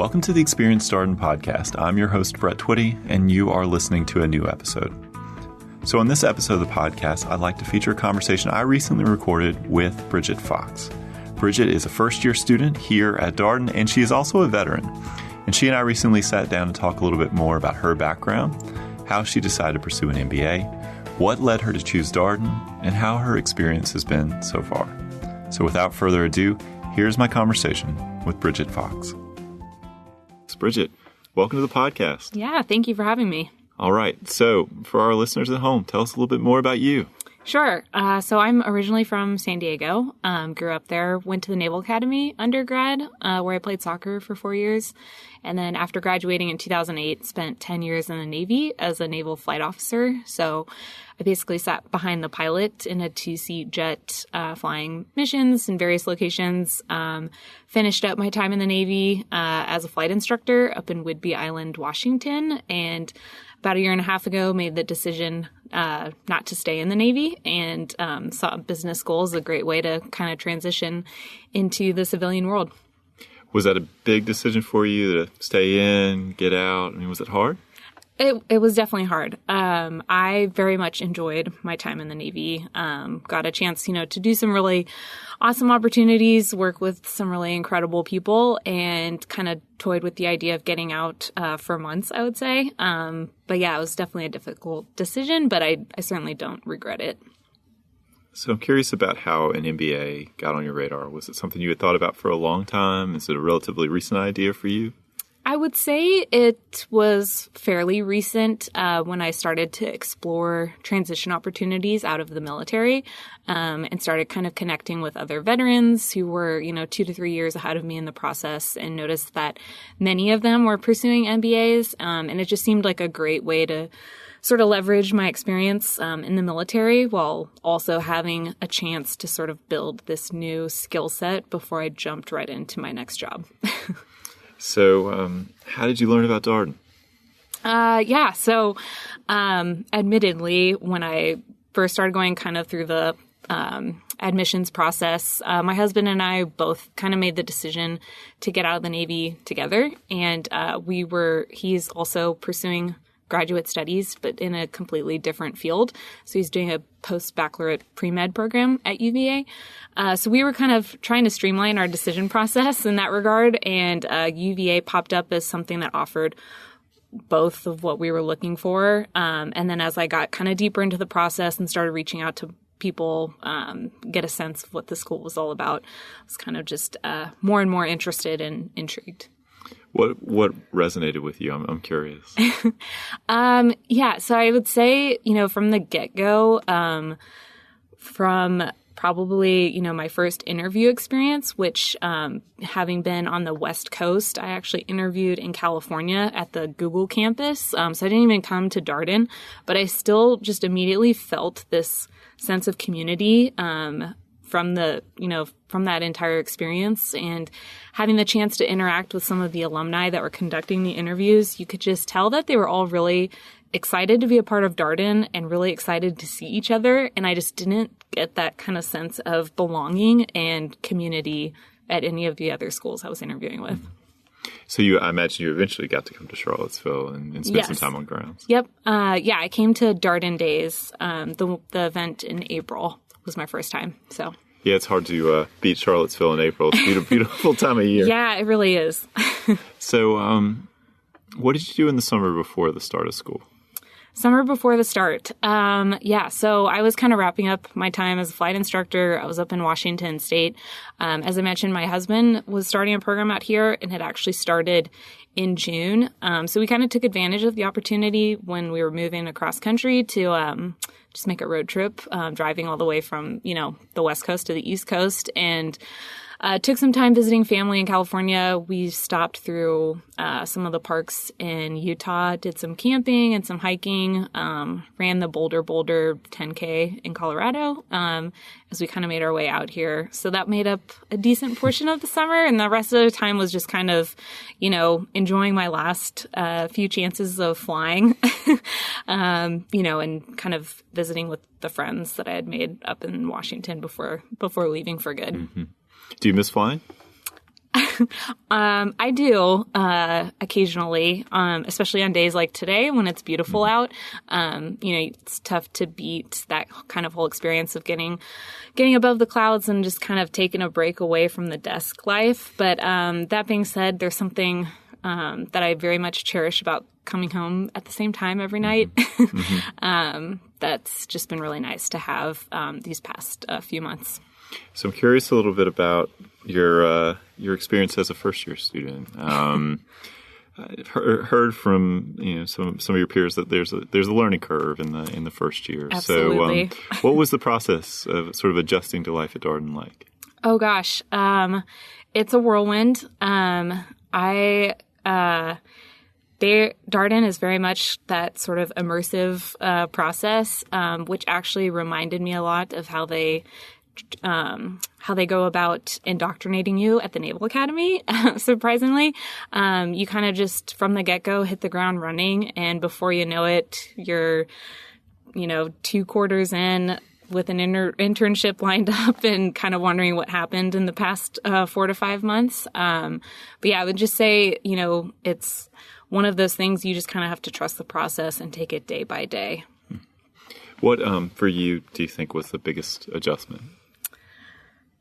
Welcome to the Experience Darden podcast. I'm your host, Brett Twitty, and you are listening to a new episode. So in this episode of the podcast, I'd like to feature a conversation I recently recorded with Brigitte Fox. Brigitte is a first-year student here at Darden, and she is also a veteran. And she and I recently sat down to talk a little bit more about her background, how she decided to pursue an MBA, what led her to choose Darden, and how her experience has been so far. So without further ado, here's my conversation with Brigitte Fox. Brigitte, welcome to the podcast. Yeah, thank you for having me. All right. So for our listeners at home, tell us a little bit more about you. Sure. So I'm originally from San Diego, grew up there, went to the Naval Academy undergrad, where I played soccer for 4 years. And then after graduating in 2008, spent 10 years in the Navy as a naval flight officer. So I basically sat behind the pilot in a 2-seat jet, flying missions in various locations. Finished up my time in the Navy as a flight instructor up in Whidbey Island, Washington. And about a year and a half ago, made the decision not to stay in the Navy, and saw business school as a great way to kind of transition into the civilian world. Was that a big decision for you to stay in, get out? I mean, was it hard? It was definitely hard. I very much enjoyed my time in the Navy. Got a chance, to do some really awesome opportunities, work with some really incredible people, and kind of toyed with the idea of getting out for months, I would say. But yeah, it was definitely a difficult decision, but I certainly don't regret it. So I'm curious about how an MBA got on your radar. Was it something you had thought about for a long time? Is it a relatively recent idea for you? I would say it was fairly recent when I started to explore transition opportunities out of the military, and started kind of connecting with other veterans who were, 2 to 3 years ahead of me in the process, and noticed that many of them were pursuing MBAs, and it just seemed like a great way to sort of leverage my experience in the military while also having a chance to sort of build this new skill set before I jumped right into my next job. So how did you learn about Darden? So admittedly, when I first started going kind of through the admissions process, my husband and I both kind of made the decision to get out of the Navy together. And he's also pursuing graduate studies, but in a completely different field. So he's doing a post-baccalaureate pre-med program at UVA. So we were kind of trying to streamline our decision process in that regard, and UVA popped up as something that offered both of what we were looking for. And then as I got kind of deeper into the process and started reaching out to people, get a sense of what the school was all about, I was kind of just more and more interested and intrigued. What resonated with you? I'm curious. So I would say, from the get-go, from probably, my first interview experience, which, having been on the West Coast, I actually interviewed in California at the Google campus. So I didn't even come to Darden, but I still just immediately felt this sense of community, from that entire experience, and having the chance to interact with some of the alumni that were conducting the interviews, you could just tell that they were all really excited to be a part of Darden and really excited to see each other. And I just didn't get that kind of sense of belonging and community at any of the other schools I was interviewing with. So I imagine you eventually got to come to Charlottesville and spend some time on grounds. Yep. I came to Darden Days. The event in April was my first time. So yeah, it's hard to beat Charlottesville in April. It's a beautiful time of year. Yeah, it really is. So what did you do in the summer before the start of school? Summer before the start. So I was kind of wrapping up my time as a flight instructor. I was up in Washington State. As I mentioned, my husband was starting a program out here and had actually started in June. So we kind of took advantage of the opportunity when we were moving across country to just make a road trip, driving all the way from, the West Coast to the East Coast, and took some time visiting family in California. We stopped through some of the parks in Utah, did some camping and some hiking, ran the Boulder 10K in Colorado as we kind of made our way out here. So that made up a decent portion of the summer. And the rest of the time was just kind of, enjoying my last few chances of flying, and kind of visiting with the friends that I had made up in Washington before leaving for good. Mm-hmm. Do you miss flying? I do occasionally, especially on days like today when it's beautiful out. It's tough to beat that kind of whole experience of getting above the clouds and just kind of taking a break away from the desk life. But that being said, there's something that I very much cherish about coming home at the same time every night. That's just been really nice to have these past few months. So I'm curious a little bit about your experience as a first-year student. I've heard from some of your peers that there's a learning curve in the first year. Absolutely. So what was the process of sort of adjusting to life at Darden like? Oh gosh, it's a whirlwind. Darden is very much that sort of immersive process, which actually reminded me a lot of how they go about indoctrinating you at the Naval Academy. Surprisingly, you kind of just from the get-go hit the ground running, and before you know it, you're 2 quarters in with an internship lined up and kind of wondering what happened in the past 4 to 5 months. But yeah, I would just say, it's one of those things you just kind of have to trust the process and take it day by day. What, for you, do you think was the biggest adjustment?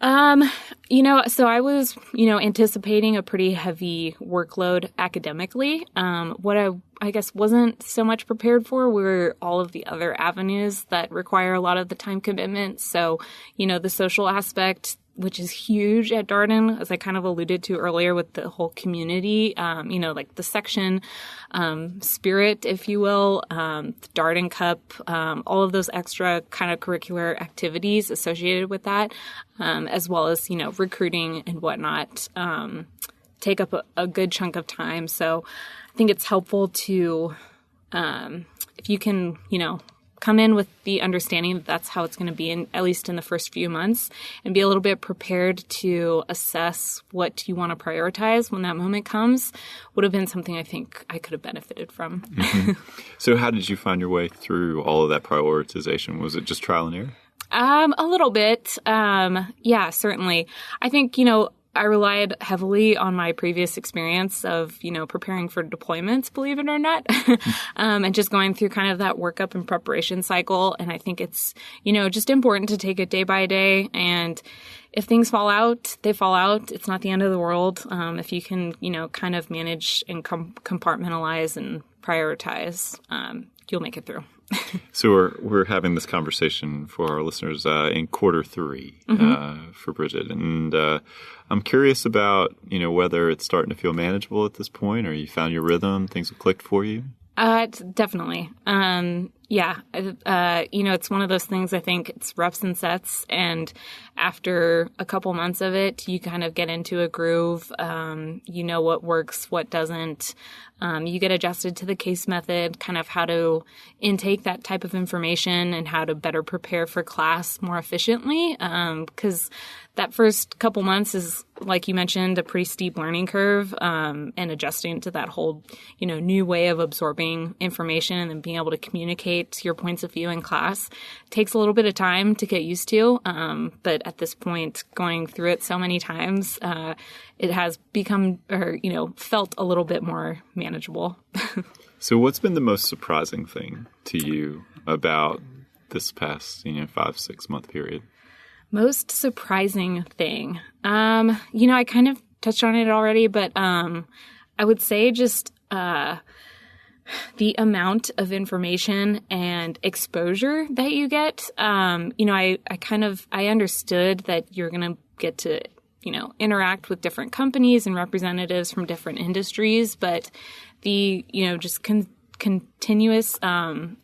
So I was, anticipating a pretty heavy workload academically. What I guess wasn't so much prepared for were all of the other avenues that require a lot of the time commitment. So, the social aspect, which is huge at Darden, as I kind of alluded to earlier with the whole community, like the section spirit, if you will, the Darden Cup, all of those extra kind of curricular activities associated with that, as well as, recruiting and whatnot, take up a good chunk of time. So I think it's helpful to, if you can, come in with the understanding that that's how it's going to be, at least in the first few months, and be a little bit prepared to assess what you want to prioritize when that moment comes, would have been something I think I could have benefited from. Mm-hmm. So how did you find your way through all of that prioritization? Was it just trial and error? A little bit. Yeah, certainly. I think, I relied heavily on my previous experience of, preparing for deployments, believe it or not, and just going through kind of that workup and preparation cycle. And I think it's, just important to take it day by day. And if things fall out, they fall out. It's not the end of the world. If you can, kind of manage and compartmentalize and prioritize, you'll make it through. So we're having this conversation for our listeners in quarter 3 for Brigitte, and I'm curious about whether it's starting to feel manageable at this point, or you found your rhythm, things have clicked for you. Definitely. Yeah. It's one of those things. I think it's reps and sets, and after a couple months of it, you kind of get into a groove. What works, what doesn't. You get adjusted to the case method, kind of how to intake that type of information and how to better prepare for class more efficiently. Because that first couple months is, like you mentioned, a pretty steep learning curve, and adjusting to that whole, new way of absorbing information and then being able to communicate your points of view in class takes a little bit of time to get used to. But at this point, going through it so many times, it has become, felt a little bit more manageable. So what's been the most surprising thing to you about this past, 5-6 month period? Most surprising thing. I kind of touched on it already, but I would say just the amount of information and exposure that you get. I understood that you're going to get to, interact with different companies and representatives from different industries, but the, just continuous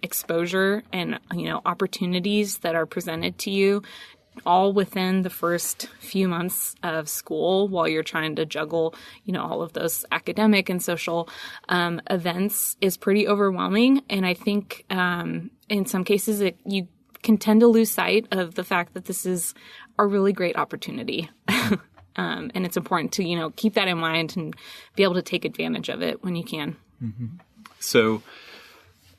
exposure and, opportunities that are presented to you all within the first few months of school while you're trying to juggle, all of those academic and social events is pretty overwhelming. And I think in some cases you can tend to lose sight of the fact that this is a really great opportunity. And it's important to, keep that in mind and be able to take advantage of it when you can. Mm-hmm. So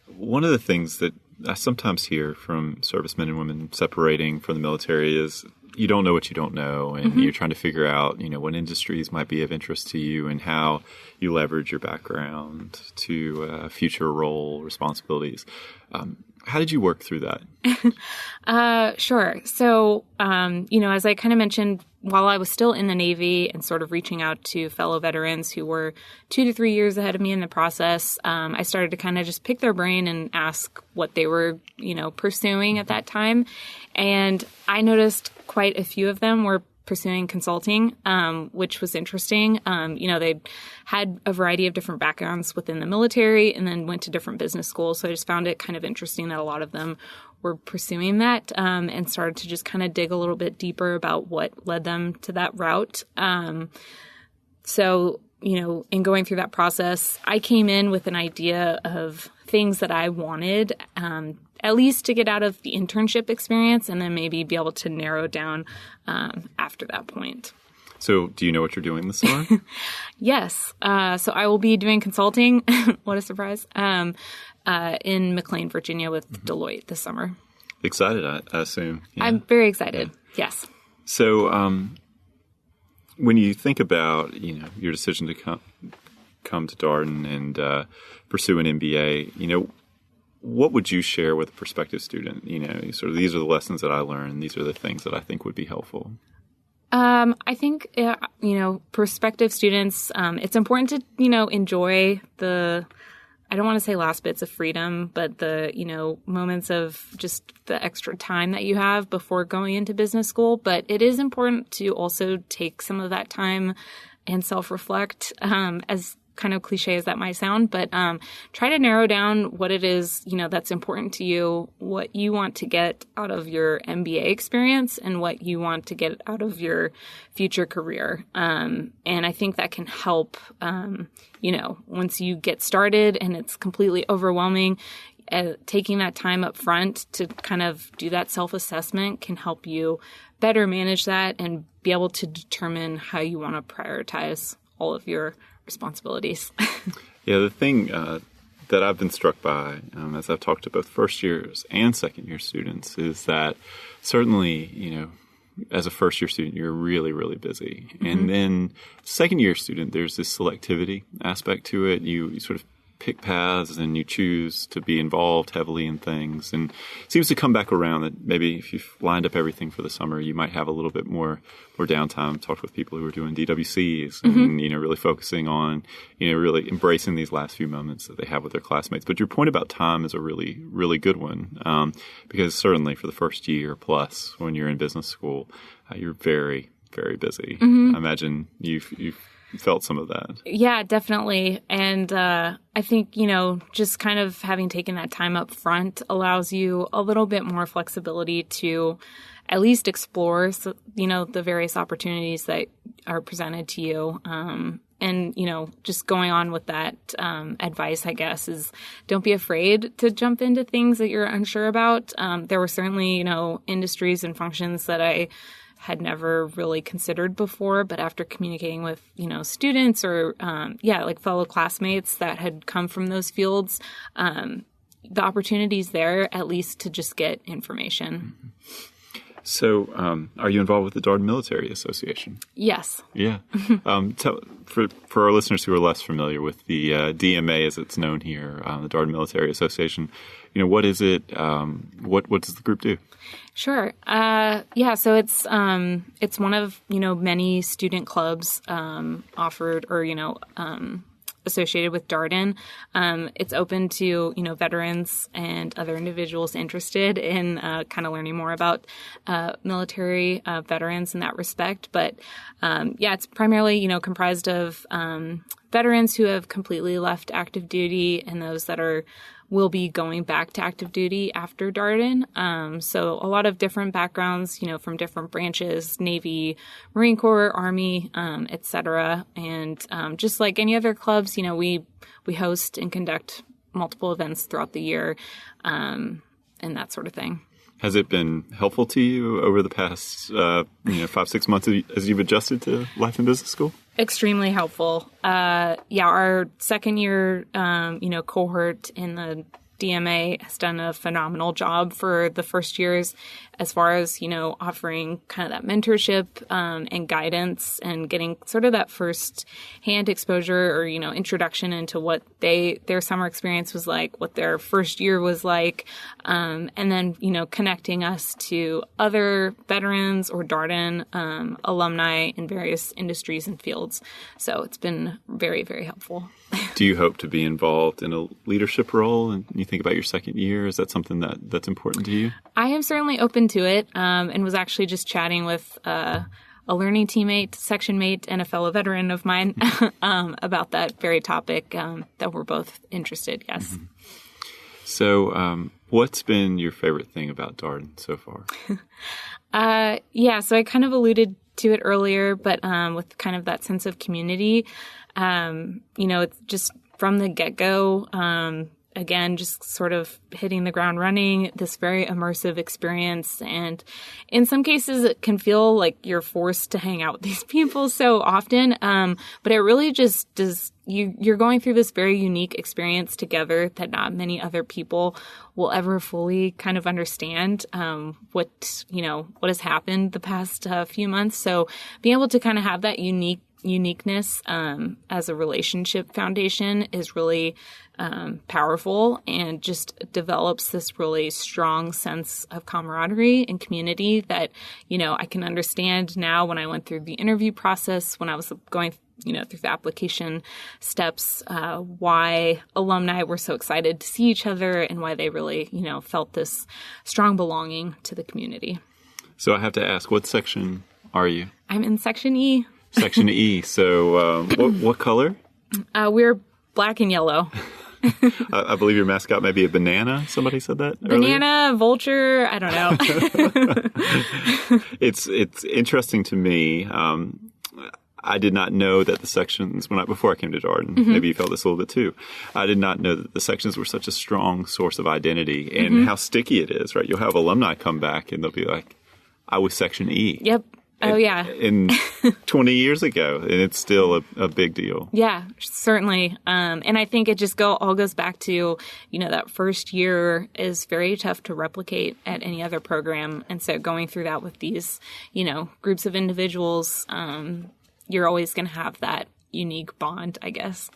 one of the things that I sometimes hear from servicemen and women separating from the military is you don't know what you don't know, and you're trying to figure out, what industries might be of interest to you and how you leverage your background to future role responsibilities. How did you work through that? Sure. So, as I kind of mentioned, while I was still in the Navy and sort of reaching out to fellow veterans who were 2 to 3 years ahead of me in the process, I started to kind of just pick their brain and ask what they were, pursuing at that time. And I noticed quite a few of them were pursuing consulting, which was interesting. They had a variety of different backgrounds within the military and then went to different business schools. So I just found it kind of interesting that a lot of them were pursuing that, and started to just kind of dig a little bit deeper about what led them to that route. So, in going through that process, I came in with an idea of things that I wanted, at least to get out of the internship experience, and then maybe be able to narrow down after that point. So do you know what you're doing this summer? Yes. So I will be doing consulting. What a surprise. In McLean, Virginia with Deloitte this summer. Excited, I assume. Yeah. I'm very excited. Yeah. Yes. So when you think about, your decision to come to Darden and pursue an MBA, what would you share with a prospective student? Sort of these are the lessons that I learned. These are the things that I think would be helpful. I think, prospective students, it's important to, enjoy I don't want to say last bits of freedom, but the, moments of just the extra time that you have before going into business school. But it is important to also take some of that time and self-reflect, as kind of cliche as that might sound, but try to narrow down what it is, that's important to you, what you want to get out of your MBA experience and what you want to get out of your future career. And I think that can help, once you get started and it's completely overwhelming, taking that time up front to kind of do that self-assessment can help you better manage that and be able to determine how you want to prioritize all of your responsibilities. Yeah, the thing that I've been struck by as I've talked to both first years and second year students is that certainly, as a first year student, you're really, really busy. And then second year student, there's this selectivity aspect to it. You sort of pick paths and you choose to be involved heavily in things. And it seems to come back around that maybe if you've lined up everything for the summer, you might have a little bit more downtime. Talked with people who are doing DWCs and, really focusing on, really embracing these last few moments that they have with their classmates. But your point about time is a really, really good one, because certainly for the first year plus when you're in business school, you're very, very busy. I imagine you've felt some of that. Yeah, definitely. And I think, just kind of having taken that time up front allows you a little bit more flexibility to at least explore, the various opportunities that are presented to you. And, just going on with that advice, I guess, is don't be afraid to jump into things that you're unsure about. There were certainly, industries and functions that I had never really considered before, but after communicating with, students or, fellow classmates that had come from those fields, the opportunities there, at least to just get information. So, are you involved with the Darden Military Association? Yes. Yeah. For our listeners who are less familiar with the DMA, as it's known here, the Darden Military Association, what is it? What does the group do? Sure. So it's one of, many student clubs offered or, associated with Darden. It's open to, veterans and other individuals interested in kind of learning more about military veterans in that respect. But it's primarily, comprised of veterans who have completely left active duty and those that will be going back to active duty after Darden. So a lot of different backgrounds, from different branches, Navy, Marine Corps, Army, et cetera. And just like any other clubs, we host and conduct multiple events throughout the year, and that sort of thing. Has it been helpful to you over the past 5-6 months as you've adjusted to life in business school? Extremely helpful. Our second year, cohort in the DMA has done a phenomenal job for the first years as far as, offering kind of that mentorship and guidance and getting sort of that first hand exposure or, introduction into what their summer experience was like, what their first year was like, and then, connecting us to other veterans or Darden alumni in various industries and fields. So it's been very, very helpful. Do you hope to be involved in a leadership role? And you think about your second year, is that something that's important to you? I am certainly open to it, and was actually just chatting with a learning teammate, section mate, and a fellow veteran of mine about that very topic, that we're both interested, yes. Mm-hmm. So what's been your favorite thing about Darden so far? So I kind of alluded to it earlier, but with kind of that sense of community, it's just from the get-go, again, just sort of hitting the ground running, this very immersive experience. And in some cases, it can feel like you're forced to hang out with these people so often. But it really just does, you're going through this very unique experience together that not many other people will ever fully kind of understand, what has happened the past few months. So being able to kind of have that uniqueness as a relationship foundation is really powerful and just develops this really strong sense of camaraderie and community that, I can understand now when I went through the interview process, when I was going through the application steps, why alumni were so excited to see each other and why they really, felt this strong belonging to the community. So I have to ask, what section are you? I'm in Section E. Section E. So what color? We're black and yellow. I believe your mascot may be a banana. Somebody said that Banana, earlier? vulture, I don't know. It's interesting to me. I did not know that the sections, before I came to Darden, maybe you felt this a little bit too, I did not know that the sections were such a strong source of identity and how sticky it is, right? You'll have alumni come back and they'll be like, I was Section E. Yep. Oh, yeah. In 20 years ago, and it's still a big deal. Yeah, certainly. And I think it just all goes back to, that first year is very tough to replicate at any other program. And so going through that with these, groups of individuals, you're always going to have that unique bond, I guess.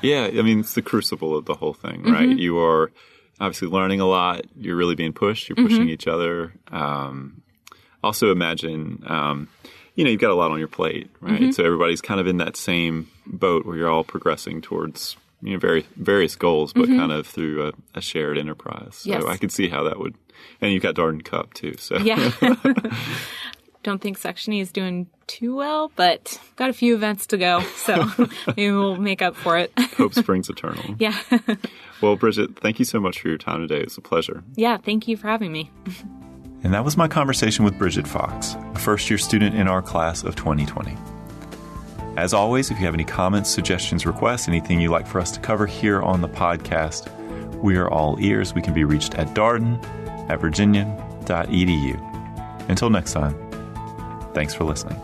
Yeah, it's the crucible of the whole thing, right? Mm-hmm. You are obviously learning a lot. You're really being pushed. You're pushing each other. Also imagine, you've got a lot on your plate, right? Mm-hmm. So everybody's kind of in that same boat where you're all progressing towards, various goals, but kind of through a shared enterprise. So yes. I could see how that would, and you've got Darden Cup too. So yeah. Don't think Section E is doing too well, but got a few events to go, so maybe we'll make up for it. Hope springs eternal. Yeah. Well, Brigitte, thank you so much for your time today. It was a pleasure. Yeah, thank you for having me. And that was my conversation with Brigitte Fox, a first-year student in our class of 2020. As always, if you have any comments, suggestions, requests, anything you'd like for us to cover here on the podcast, we are all ears. We can be reached at darden@virginia.edu. Until next time, thanks for listening.